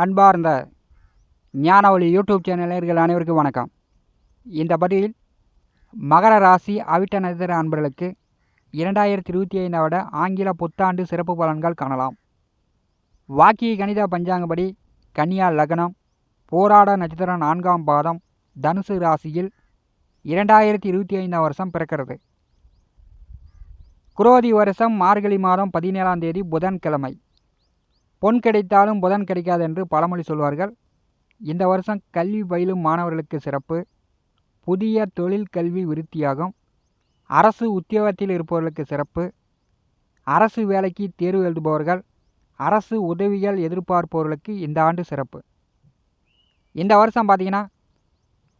அன்பார்ந்த ஞானவழி யூடியூப் சேனலர்கள் அனைவருக்கும் வணக்கம். இந்த பதிவில் மகர ராசி அவிட்ட நட்சத்திர அன்பர்களுக்கு 2025 ஆங்கில புத்தாண்டு சிறப்பு பலன்கள் காணலாம். வாக்கிய கணித பஞ்சாங்கப்படி கன்னியா லக்னம், போராட நட்சத்திரம் 4ஆம் பாதம், தனுசு ராசியில் 2025 வருஷம் பிறக்கிறது. குரோதி வருஷம் மார்கழி மாதம் 17ஆம் தேதி புதன்கிழமை. பொன் கிடைத்தாலும் புதன் கிடைக்காது என்று பழமொழி சொல்வார்கள். இந்த வருஷம் கல்வி பயிலும் மாணவர்களுக்கு சிறப்பு. புதிய தொழில் கல்வி விருத்தியாகும். அரசு உத்தியோகத்தில் இருப்பவர்களுக்கு சிறப்பு. அரசு வேலைக்கு தேர்வு எழுதுபவர்கள், அரசு உதவிகள் எதிர்பார்ப்பவர்களுக்கு இந்த ஆண்டு சிறப்பு. இந்த வருஷம் பார்த்திங்கன்னா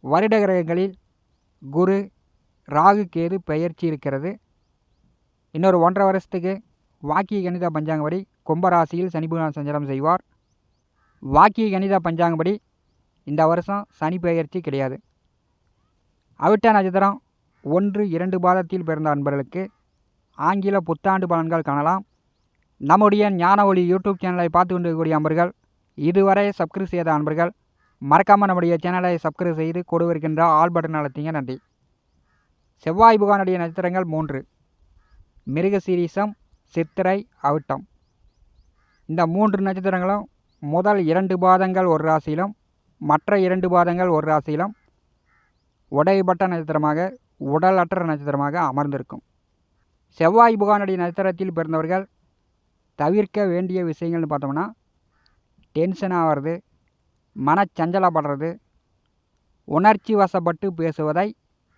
வருட கிரகங்களில் குரு, ராகு, கேது பெயர்ச்சி இருக்கிறது. இன்னொரு 1.5 வருஷத்துக்கு வாக்கிய கணித பஞ்சாங்கப்படி கும்பராசியில் சனி பகவான் சஞ்சாரம் செய்வார். வாக்கிய கணித பஞ்சாங்கப்படி இந்த வருஷம் சனி பெயர்ச்சி கிடையாது. அவிட்ட நட்சத்திரம் 1-2 பாதத்தில் பிறந்த அன்பர்களுக்கு ஆங்கில புத்தாண்டு பலன்கள் காணலாம். நம்முடைய ஞான ஒளி யூடியூப் சேனலை பார்த்து கொண்டிருக்கக்கூடிய அன்பர்கள், இதுவரை சப்ஸ்கிரைப் செய்த அன்பர்கள் மறக்காமல் நம்முடைய சேனலை சப்ஸ்கிரைப் செய்து கொடுவிருக்கின்ற ஆல் பட்டன் அழுத்திங்க. நன்றி. செவ்வாய் பகவானுடைய நட்சத்திரங்கள் 3: மிருகசீரிஷம், சித்திரை, அவிட்டம். இந்த 3 நட்சத்திரங்களும் முதல் 2 பாதங்கள் ஒரு ராசியிலும் மற்ற 2 பாதங்கள் ஒரு ராசியிலும் உடைபட்ட நட்சத்திரமாக, உடலற்ற நட்சத்திரமாக அமர்ந்திருக்கும். செவ்வாய் பகவானுடைய நட்சத்திரத்தில் பிறந்தவர்கள் தவிர்க்க வேண்டிய விஷயங்கள்னு பார்த்தோம்னா, டென்ஷன் ஆகிறது, மனச்சஞ்சலப்படுறது, உணர்ச்சி வசப்பட்டு பேசுவதை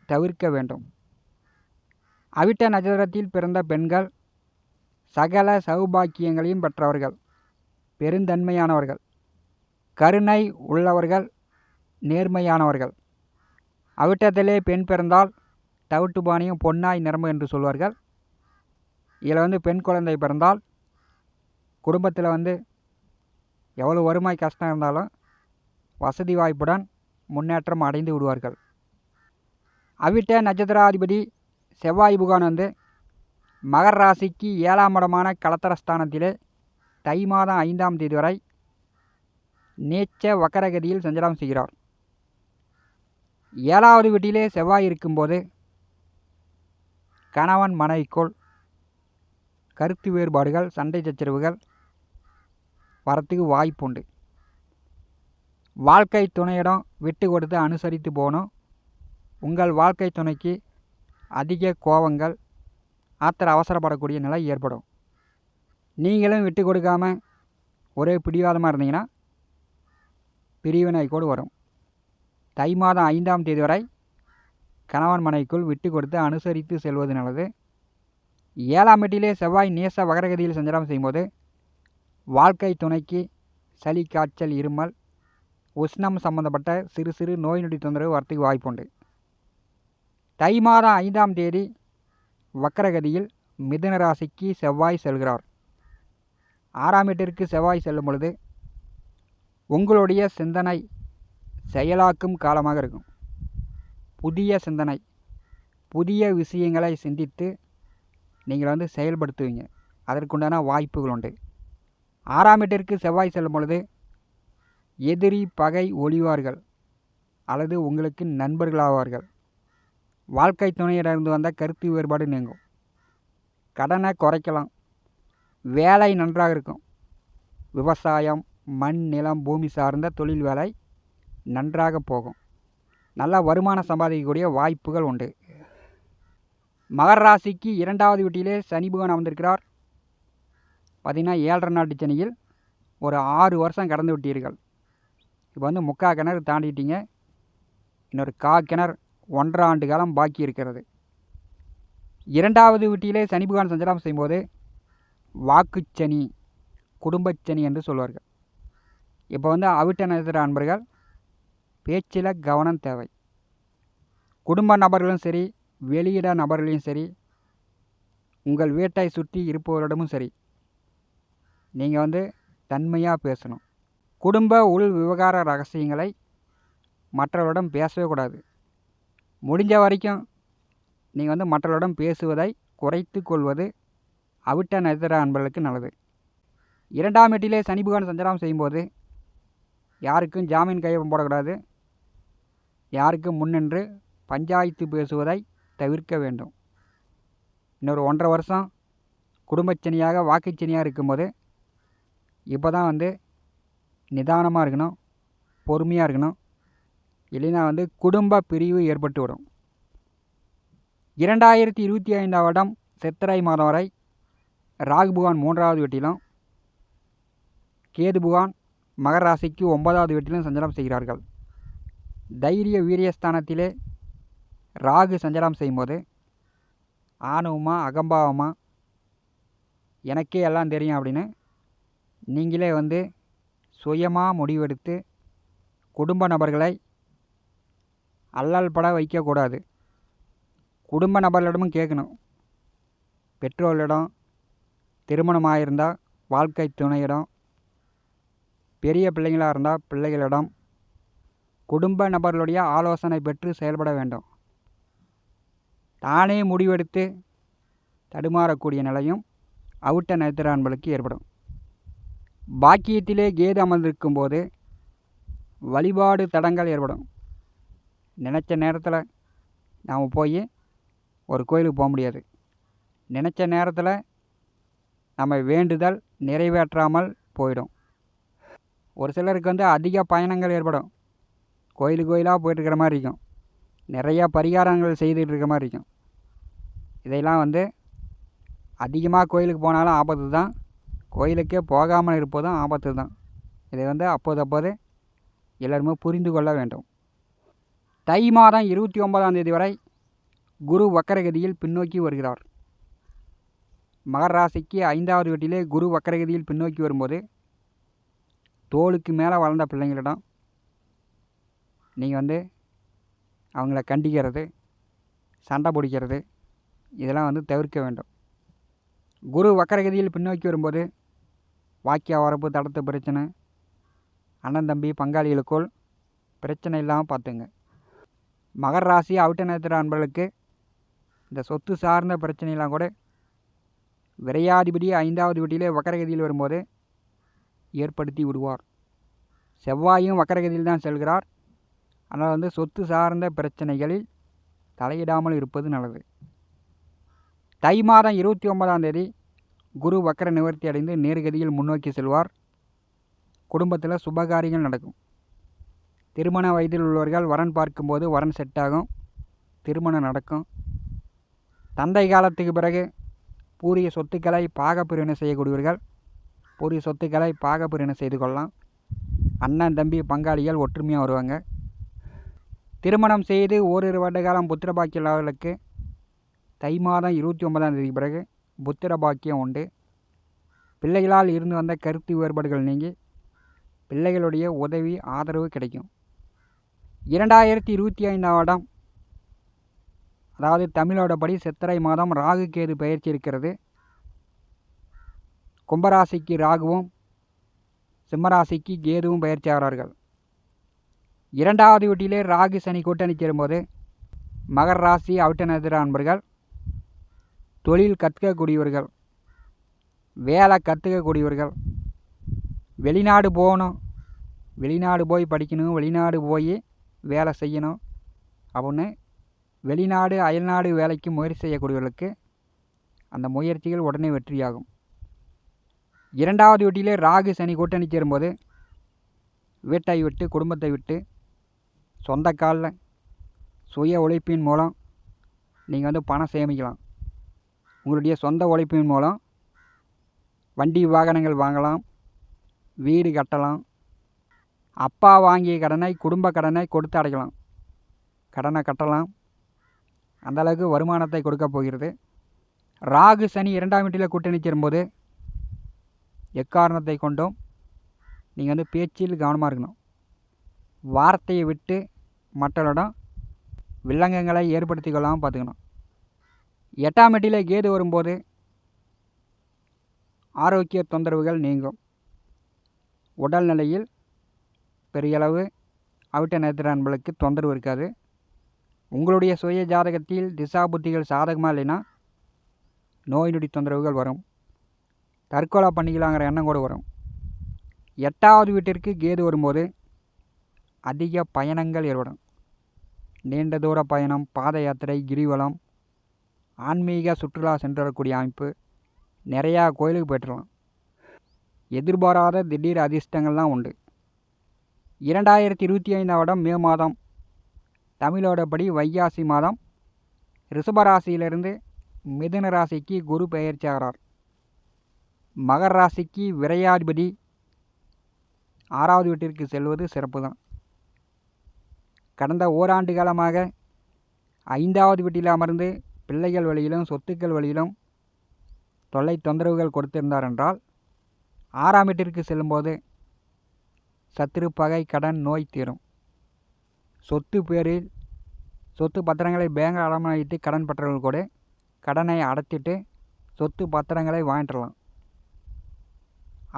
தவிர்க்க வேண்டும். அவிட்ட நட்சத்திரத்தில் பிறந்த பெண்கள் சகல சௌபாக்கியங்களையும் பெற்றவர்கள், பெருந்தன்மையானவர்கள், கருணை உள்ளவர்கள், நேர்மையானவர்கள். அவிட்டத்திலே பெண் பிறந்தால் தவிட்டு பானியும் பொன்னாய் நிரம்பும் என்று சொல்வார்கள். இதில் பெண் குழந்தை பிறந்தால் குடும்பத்தில் எவ்வளோ வறுமை கஷ்டம் இருந்தாலும் வசதி வாய்ப்புடன் முன்னேற்றம் அடைந்து விடுவார்கள். அவிட்ட நட்சத்திராதிபதி செவ்வாய் பகவான் மகர ராசிக்கு 7ஆம் இடமான கலத்திரஸ்தானத்திலே தை மாதம் 5ஆம் தேதி வரை நீச்ச வக்கரகதியில் சஞ்சாரம் செய்கிறார். 7வது வீட்டிலே செவ்வாய் இருக்கும்போது கணவன் மனைவிக்குள் கருத்து வேறுபாடுகள், சண்டை சச்சரவுகள் வரத்துக்கு வாய்ப்புண்டு. வாழ்க்கை துணையிடம் விட்டு கொடுத்து அனுசரித்து போகணும். உங்கள் வாழ்க்கை துணைக்கு அதிக கோபங்கள், அவசரப்படக்கூடிய நிலை ஏற்படும். நீங்களும் விட்டு கொடுக்காமல் ஒரே பிடிவாதமாக இருந்தீங்கன்னா பிரிவினை கூட வரும். தை மாதம் 5ஆம் தேதி வரை கணவன் மனைவிக்குள் விட்டு கொடுத்து அனுசரித்து செல்வது நல்லது. 7ஆம் வீட்டிலே செவ்வாய் நேச வகரகதியில் சஞ்சாரம் செய்யும்போது வாழ்க்கை துணைக்கு சளி, காய்ச்சல், இருமல், உஷ்ணம் சம்பந்தப்பட்ட சிறு சிறு நோய் நொடி தொந்தரவு வரத்துக்கு வாய்ப்புண்டு. தை மாதம் 5ஆம் தேதி வக்கரகதியில் மிதுன ராசிக்கு செவ்வாய் செல்கிறார். 6ஆம் வீட்டிற்கு செவ்வாய் செல்லும் பொழுது உங்களுடைய சிந்தனை செயலாக்கும் காலமாக இருக்கும். புதிய சிந்தனை, புதிய விஷயங்களை சிந்தித்து நீங்கள் செயல்படுத்துவீங்க. அதற்குண்டான வாய்ப்புகள் உண்டு. 6ஆம் வீட்டிற்கு செவ்வாய் செல்லும் பொழுது எதிரி, பகை ஒழிவார்கள் அல்லது உங்களுக்கு நண்பர்களாவார்கள். வாழ்க்கை துணையிடமிருந்து வந்த கருத்து வேறுபாடு நீங்கும். கடனை குறைக்கலாம். வேலை நன்றாக இருக்கும். விவசாயம், மண், நிலம், பூமி சார்ந்த தொழில் வேலை நன்றாக போகும். நல்ல வருமானம் சம்பாதிக்கக்கூடிய வாய்ப்புகள் உண்டு. மகர ராசிக்கு 2வது வீட்டிலே சனி பகவான் அமர்ந்திருக்கிறார். பார்த்திங்கன்னா 7.5 நாட்டு சனியில் ஒரு 6 வருஷம் கடந்து விட்டீர்கள். இப்போ 3/4 கிணறு தாண்டிட்டீங்க. இன்னொரு 1/4 கிணறு 1.5 ஆண்டு காலம் பாக்கி இருக்கிறது. 2வது வீட்டிலே சனி பகவான் சஞ்சாரம் செய்யும்போது வாக்குச்சனி, குடும்பச்சனி என்று சொல்வார்கள். இப்போ அவிட்ட நட்சத்திர அன்பர்கள் பேச்சில் கவனம் தேவை. குடும்ப நபர்களும் சரி, வெளியிட நபர்களையும் சரி, உங்கள் வீட்டை சுற்றி இருப்பவரிடமும் சரி, நீங்கள் தன்மையாக பேசணும். குடும்ப உள் விவகார ரகசியங்களை மற்றவர்களிடம் பேசவே கூடாது. முடிஞ்ச வரைக்கும் நீங்கள் மற்றவர்களிடம் பேசுவதை குறைத்து கொள்வது அவிட்ட நட்சத்திர அன்பர்களுக்கு நல்லது. 2ஆம் வீட்டிலே சனி பகவான் சஞ்சாரம் செய்யும்போது யாருக்கும் ஜாமீன் கையொப்பம் போடக்கூடாது. யாருக்கும் முன்னின்று பஞ்சாயத்து பேசுவதை தவிர்க்க வேண்டும். இன்னொரு 1.5 வருஷம் குடும்பச்சனியாக வாக்குச்சனியாக இருக்கும்போது இப்போ தான் நிதானமாக இருக்கணும், பொறுமையாக இருக்கணும். இல்லைன்னா குடும்ப பிரிவு ஏற்பட்டு விடும். 2025 வருடம் சித்திரை மாதம் வரை ராகு பகவான் 3வது வீட்டிலும் கேது பகவான் மகர ராசிக்கு 9வது வீட்டிலும் சஞ்சாரம் செய்கிறார்கள். தைரிய வீரியஸ்தானத்திலே ராகு சஞ்சாரம் செய்யும்போது ஆணவமா அகம்பாவமா எனக்கே எல்லாம் தெரியும் அப்படின்னு நீங்களே சுயமாக முடிவெடுத்து குடும்ப நபர்களை அல்லல் பட வைக்கக்கூடாது. குடும்ப நபர்களிடமும் கேட்கணும். பெற்றோர்களிடம், திருமணமாயிருந்தால் வாழ்க்கை துணையிடம், பெரிய பிள்ளைங்களாக இருந்தால் பிள்ளைகளிடம் குடும்ப நபர்களுடைய ஆலோசனை பெற்று செயல்பட வேண்டும். தானே முடிவெடுத்து தடுமாறக்கூடிய நிலையும் அவிட்ட நட்சத்திர அன்பர்களுக்கு ஏற்படும். பாக்கியத்திலே கேது அமர்ந்திருக்கும் போது வழிபாடு தடங்கள் ஏற்படும். நினச்ச நேரத்தில் நாம் போய் ஒரு கோயிலுக்கு போக முடியாது. நினச்ச நேரத்தில் நம்ம வேண்டுதல் நிறைவேற்றாமல் போயிடும். ஒரு சிலருக்கு அதிக பயணங்கள் ஏற்படும். கோயிலாக போயிட்டுருக்கிற மாதிரி இருக்கும். நிறையா பரிகாரங்கள் செய்துட்டு இருக்கிற மாதிரி இருக்கும். இதையெல்லாம் அதிகமாக கோயிலுக்கு போனாலும் ஆபத்து தான், கோயிலுக்கே போகாமல் இருப்பதும் ஆபத்து தான். இதை அப்போது எல்லாருமே புரிந்து கொள்ள வேண்டும். தை மாதம் 29ஆம் தேதி வரை குரு வக்கரகதியில் பின்னோக்கி வருகிறார். மகர ராசிக்கு 5வது வீட்டிலே குரு வக்கரகதியில் பின்னோக்கி வரும்போது தோளுக்கு மேலே வளர்ந்த பிள்ளைங்களிடம் நீங்கள் அவங்கள கண்டிக்கிறது, சண்டை பிடிக்கிறது இதெல்லாம் தவிர்க்க வேண்டும். குரு வக்கரகதியில் பின்னோக்கி வரும்போது வாக்கிய வரப்பு, தடத்து பிரச்சனை, அண்ணன் தம்பி பங்காளிகளுக்குள் பிரச்சனை இல்லாமல் பார்த்துங்க. மகர ராசி அவிட்ட நட்சத்திர அன்பர்களுக்கு இந்த சொத்து சார்ந்த பிரச்சனையெல்லாம் கூட விரையாதிபதி 5வது வீட்டிலே வக்கரகதியில் வரும்போது ஏற்படுத்தி விடுவார். செவ்வாயும் வக்கரகதியில் தான் செல்கிறார். அதனால் சொத்து சார்ந்த பிரச்சனைகளில் தலையிடாமல் இருப்பது நல்லது. தை மாதம் 29ஆம் தேதி குரு வக்கர நிவர்த்தி அடைந்து நேர்கதியில் முன்னோக்கி செல்வார். குடும்பத்தில் சுபகாரியங்கள் நடக்கும். திருமண வயதில் உள்ளவர்கள் வரன் பார்க்கும்போது வரன் செட் ஆகும், திருமணம் நடக்கும். தந்தை காலத்துக்கு பிறகு பூரிய சொத்துக்களை பாகப்பிரிவினை செய்யக்கூடியவர்கள் பூரிய சொத்துக்களை பாகப்பிரிவினை செய்து கொள்ளலாம். அண்ணன் தம்பி பங்காளிகள் ஒற்றுமையாக வருவாங்க. திருமணம் செய்து ஓரிரு வருட காலம் புத்திர பாக்கியம் இல்லாதவர்களுக்கு தை மாதம் 29ஆம் தேதி பிறகு புத்திர பாக்கியம் உண்டு. பிள்ளைகளால் இருந்து வந்த கருத்து வேறுபாடுகள் நீங்கி பிள்ளைகளுடைய உதவி ஆதரவு கிடைக்கும். 2025ஆம் வருடம் அதாவது தமிழோட படி சித்திரை மாதம் ராகு கேது பயிற்சி இருக்கிறது. கும்பராசிக்கு ராகுவும் சிம்மராசிக்கு கேதுவும் பயிற்சி ஆகிறார்கள். 2வது வீட்டிலே ராகு சனி கூட்டணி சேரும்போது மகர ராசி அவிட்ட நட்சத்திர அன்பர்கள் தொழில் கற்றுக்கக்கூடியவர்கள், வேலை கற்றுக்கக்கூடியவர்கள், வெளிநாடு போகணும், வெளிநாடு போய் படிக்கணும், வெளிநாடு போய் வேலை செய்யணும் அப்படின்னு வெளிநாடு அயல்நாடு வேலைக்கு முயற்சி செய்யக்கூடியவர்களுக்கு அந்த முயற்சிகள் உடனே வெற்றியாகும். 2வது வீட்டிலே ராகு சனி கூட்டணி சேரும்போது வீட்டை விட்டு குடும்பத்தை விட்டு சொந்த காலில் சுய உழைப்பின் மூலம் நீங்கள் பணம் சேமிக்கலாம். உங்களுடைய சொந்த உழைப்பின் மூலம் வண்டி வாகனங்கள் வாங்கலாம், வீடு கட்டலாம். அப்பா வாங்கிய கடனை குடும்ப கடனை கொடுத்து அடைக்கலாம். கடனை கட்டலாம். அந்தளவுக்கு வருமானத்தை கொடுக்க போகிறது. ராகு சனி 2ஆம் வீட்டில் கூட்டணி சேரும்போது எக்காரணத்தை கொண்டும் நீங்கள் பேச்சில் கவனமாக இருக்கணும். வார்த்தையை விட்டு மற்றவரிடம் வில்லங்கங்களை ஏற்படுத்தி கொள்ளாமல் பார்த்துக்கணும். 8ஆம் வீட்டில் கேது வரும்போது ஆரோக்கிய தொந்தரவுகள் நீங்கும். உடல்நிலையில் பெரியளவு அவிட்ட நட்சத்திர அன்பர்களுக்கு தொந்தரவு இருக்காது. உங்களுடைய சுய ஜாதகத்தில் திசா புத்திகள் சாதகமாக இல்லைன்னா நோய் நொடி தொந்தரவுகள் வரும். தற்கொலை பண்ணிக்கலாங்கிற எண்ணம் கூட வரும். 8வது வீட்டிற்கு கேது வரும்போது அதிக பயணங்கள் ஏற்படும். நீண்ட தூர பயணம், பாத யாத்திரை, கிரிவலம், ஆன்மீக சுற்றுலா சென்று வரக்கூடிய அமைப்பு, நிறையா கோயிலுக்கு போய்ட்டுலாம். எதிர்பாராத திடீர் அதிர்ஷ்டங்கள்லாம் உண்டு. 2025 மே மாதம் தமிழோடப்படி வைகாசி மாதம் ரிஷபராசியிலிருந்து மிதுன ராசிக்கு குரு பெயர்ச்சி ஆகிறார். மகர ராசிக்கு விரையாதிபதி 6வது வீட்டிற்கு செல்வது சிறப்பு தான். கடந்த ஓராண்டு காலமாக 5வது வீட்டில் அமர்ந்து பிள்ளைகள் வழியிலும் சொத்துக்கள் வழியிலும் தொல்லை தொந்தரவுகள் கொடுத்திருந்தார் என்றால் 6ஆம் வீட்டிற்கு செல்லும்போது சத்துரு, பகை, கடன், நோய் தீரும். சொத்து பேரில் சொத்து பத்திரங்களை பேங்கில் அடமானம் வைத்து கடன் பெற்றவர்கள் கூட கடனை அடைத்திட்டு சொத்து பத்திரங்களை வாங்கிடலாம்.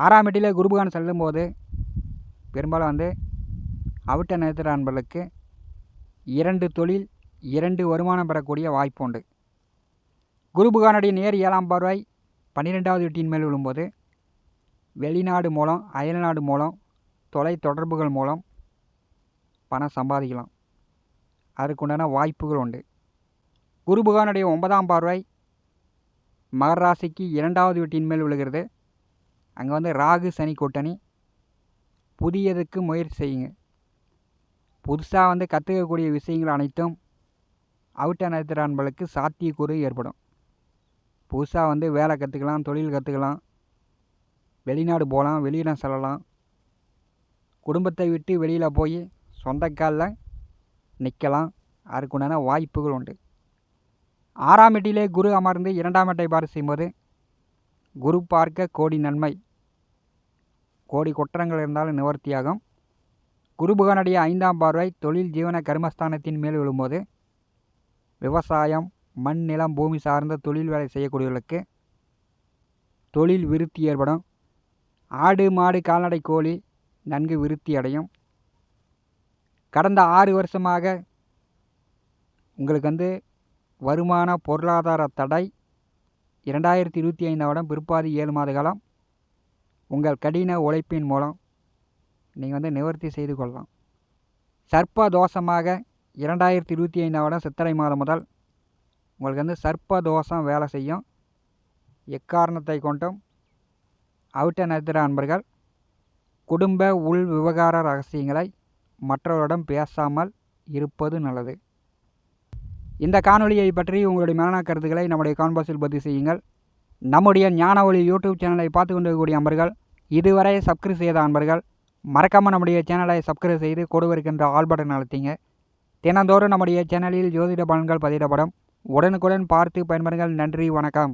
6ஆம் வீட்டில் குருபகான் செல்லும்போது பெரும்பாலும் அவிட்ட நட்சத்திர நண்பர்களுக்கு 2 தொழில் 2 வருமானம் பெறக்கூடிய வாய்ப்பு உண்டு. குருபகானுடைய நேர் 7ஆம் பார்வை 12வது வீட்டின் மேல் விழும்போது வெளிநாடு மூலம், அயல்நாடு மூலம், தொலை தொடர்புகள் மூலம் பணம் சம்பாதிக்கலாம். அதற்குண்டான வாய்ப்புகள் உண்டு. குருபகானுடைய 9ஆம் பார்வை மகர ராசிக்கு 2வது வீட்டின் மேல் விழுகிறது. அங்கே ராகு சனி கூட்டணி. புதியதுக்கு முயற்சி செய்யுங்க. புதுசாக கற்றுக்கக்கூடிய விஷயங்கள் அனைத்தும் அவிட்ட நட்சத்திர நண்பர்களுக்கு சாத்தியக்கூறு ஏற்படும். புதுசாக வேலை கற்றுக்கலாம், தொழில் கற்றுக்கலாம், வெளிநாடு போகலாம், வெளியிடம் செல்லலாம். குடும்பத்தை விட்டு வெளியில் போய் சொந்த காலில் நிற்கலாம். அதுக்குண்டான வாய்ப்புகள் உண்டு. 6ஆம் வீட்டிலே குரு அமர்ந்து 2ஆம் வீட்டை பார்வை செய்யும்போது குரு பார்க்க கோடி நன்மை. கோடி குற்றங்கள் இருந்தாலும் நிவர்த்தியாகும். குருபகனுடைய 5ஆம் பார்வை தொழில், ஜீவன, கர்மஸ்தானத்தின் மேல் விழும்போது விவசாயம், மண், நிலம், பூமி சார்ந்த தொழில் வேலை செய்யக்கூடியவர்களுக்கு தொழில் விருத்தி ஏற்படும். ஆடு, மாடு, கால்நடை, கோழி நன்கு விருத்தி அடையும். கடந்த 6 வருஷமாக உங்களுக்கு வருமான பொருளாதார தடை 2025 பிற்பாதி 7 மாத காலம் உங்கள் கடின உழைப்பின் மூலம் நீங்கள் நிவர்த்தி செய்து கொள்ளலாம். சர்ப்ப தோஷமாக 2025 சித்திரை மாதம் முதல் உங்களுக்கு சர்ப்ப தோஷம் வேலை செய்யும். எக்காரணத்தை கொண்டும் அவிட்ட நட்சத்திர அன்பர்கள் குடும்ப உள் விவகார ரகசியங்களை மற்றவரிடம் பேசாமல் இருப்பது நல்லது. இந்த காணொலியை பற்றி உங்களுடைய மேலான கருத்துக்களை நம்முடைய கான்பாஸில் பதிவு செய்யுங்கள். நம்முடைய ஞான ஒளி யூடியூப் சேனலை பார்த்து கொண்டிருக்கக்கூடிய அன்பர்கள், இதுவரை சப்ஸ்கிரைப் செய்த அன்பர்கள் மறக்காமல் நம்முடைய சேனலை சப்ஸ்கிரைப் செய்து கொடுவிருக்கின்ற ஆல் பட்டன் அழுத்திங்க. தினந்தோறும் நம்முடைய சேனலில் ஜோதிட பலன்கள் பதிவிடப்படும். உடனுக்குடன் பார்த்து பயன்பெறுங்கள். நன்றி, வணக்கம்.